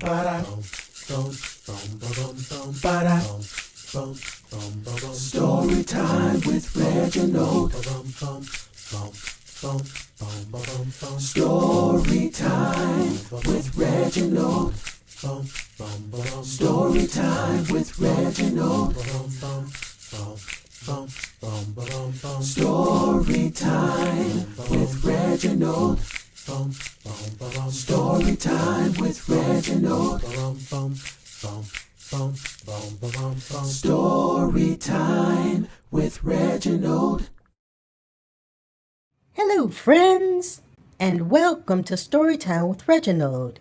Story time with Reginald. Story time with Reginald. Story time with Reginald. Story time with Reginald. Story time with Reginald. Story time with Reginald. Hello, friends, and welcome to Storytime with Reginald.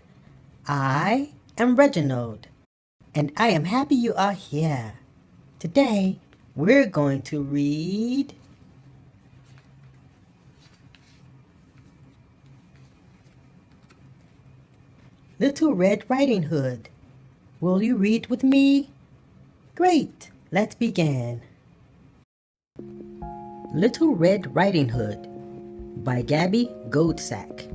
I am Reginald, and I am happy you are here. Today, we're going to read Little Red Riding Hood. Will you read with me? Great, let's begin. Little Red Riding Hood by Gabby Goldsack.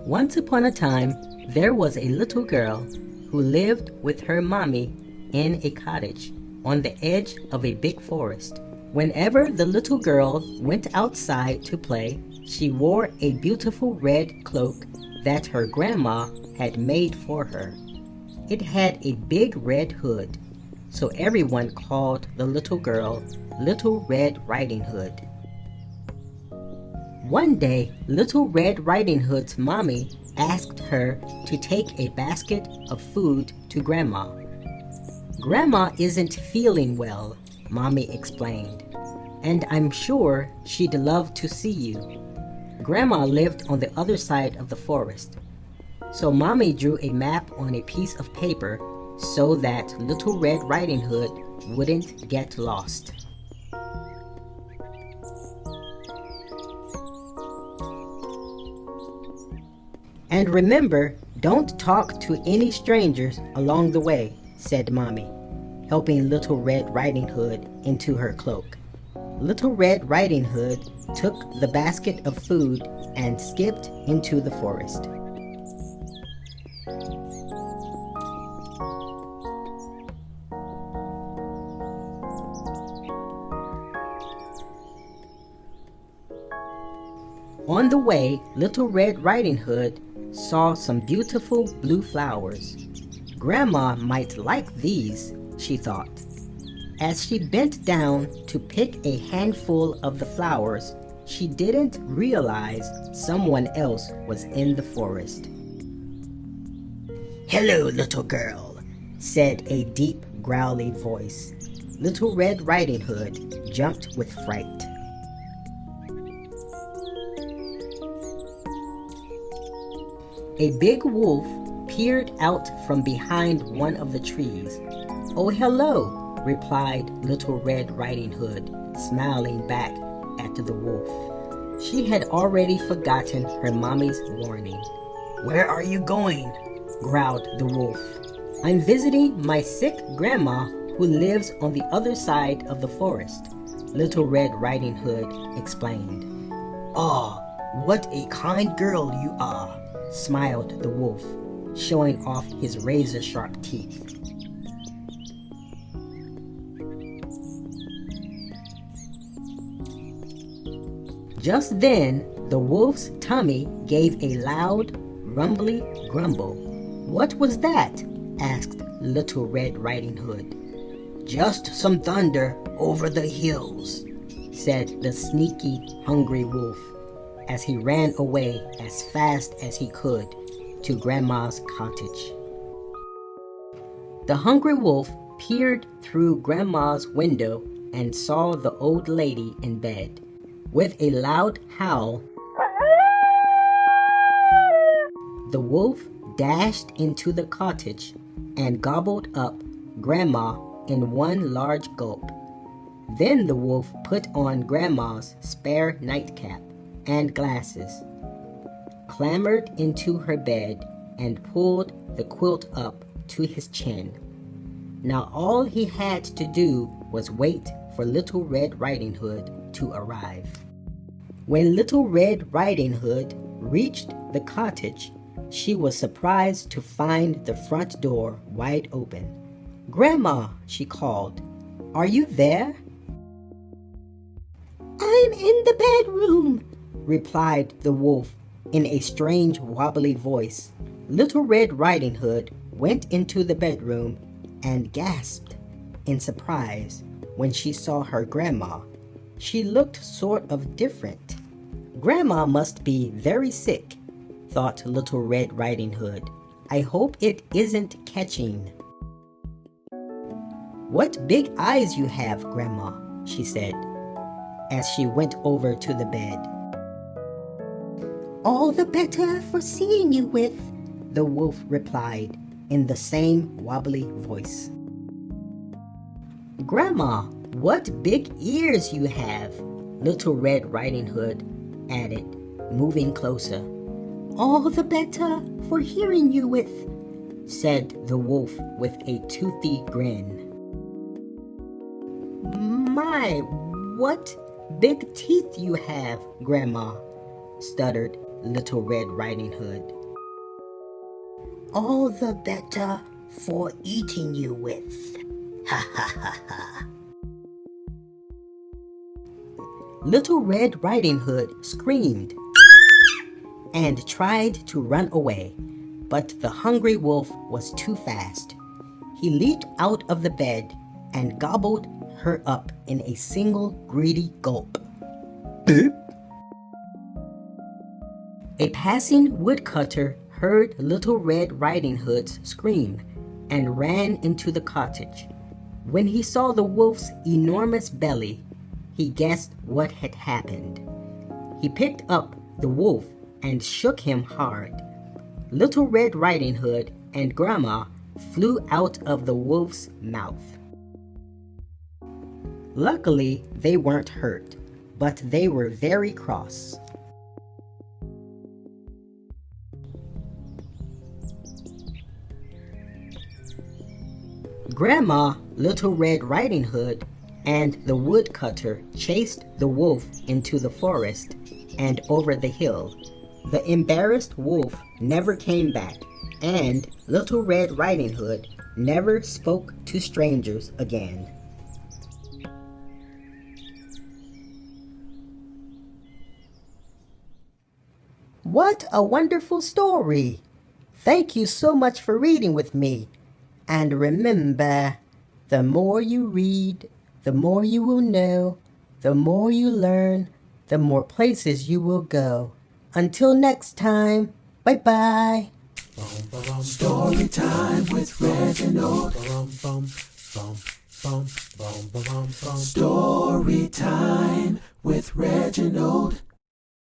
Once upon a time, there was a little girl who lived with her mommy in a cottage on the edge of a big forest. Whenever the little girl went outside to play, she wore a beautiful red cloak that her grandma had made for her. It had a big red hood, so everyone called the little girl Little Red Riding Hood. One day, Little Red Riding Hood's mommy asked her to take a basket of food to Grandma. Grandma isn't feeling well, Mommy explained, and I'm sure she'd love to see you. Grandma lived on the other side of the forest, so Mommy drew a map on a piece of paper so that Little Red Riding Hood wouldn't get lost. And remember, don't talk to any strangers along the way, said Mommy, helping Little Red Riding Hood into her cloak. Little Red Riding Hood took the basket of food and skipped into the forest. On the way, Little Red Riding Hood saw some beautiful blue flowers. Grandma might like these, she thought. As she bent down to pick a handful of the flowers, she didn't realize someone else was in the forest. "Hello, little girl," said a deep, growly voice. Little Red Riding Hood jumped with fright. A big wolf peered out from behind one of the trees. "Oh, hello," replied Little Red Riding Hood, smiling back at the wolf. She had already forgotten her mommy's warning. "Where are you going?" growled the wolf. "I'm visiting my sick grandma who lives on the other side of the forest," Little Red Riding Hood explained. "Ah, what a kind girl you are," smiled the wolf, showing off his razor-sharp teeth. Just then, the wolf's tummy gave a loud, rumbly grumble. "What was that?" asked Little Red Riding Hood. "Just some thunder over the hills," said the sneaky, hungry wolf, as he ran away as fast as he could to Grandma's cottage. The hungry wolf peered through Grandma's window and saw the old lady in bed. With a loud howl, the wolf dashed into the cottage and gobbled up Grandma in one large gulp. Then the wolf put on Grandma's spare nightcap and glasses, clambered into her bed, and pulled the quilt up to his chin. Now all he had to do was wait for Little Red Riding Hood to arrive. When Little Red Riding Hood reached the cottage, She was surprised to find the front door wide open. "Grandma," she called, "are you there?" "I'm in the bedroom," replied the wolf in a strange wobbly voice. Little Red Riding Hood went into the bedroom and gasped in surprise when she saw her grandma. She looked sort of different. "Grandma must be very sick," thought Little Red Riding Hood. "I hope it isn't catching." "What big eyes you have, Grandma," she said as she went over to the bed. "All the better for seeing you with," the wolf replied in the same wobbly voice. "Grandma, what big ears you have," Little Red Riding Hood added, moving closer. "All the better for hearing you with," said the wolf with a toothy grin. "My, what big teeth you have, Grandma," stuttered Little Red Riding Hood. "All the better for eating you with. Ha ha ha ha." Little Red Riding Hood screamed and tried to run away, but the hungry wolf was too fast. He leaped out of the bed and gobbled her up in a single greedy gulp. A passing woodcutter heard Little Red Riding Hood's scream and ran into the cottage. When he saw the wolf's enormous belly, he guessed what had happened. He picked up the wolf and shook him hard. Little Red Riding Hood and Grandma flew out of the wolf's mouth. Luckily, they weren't hurt, but they were very cross. Grandma, Little Red Riding Hood, and the woodcutter chased the wolf into the forest and over the hill. The embarrassed wolf never came back, and Little Red Riding Hood never spoke to strangers again. What a wonderful story! Thank you so much for reading with me. And remember, the more you read, the more you will know, the more you learn, the more places you will go. Until next time, bye-bye. Story time with Reginald. Story time with Reginald.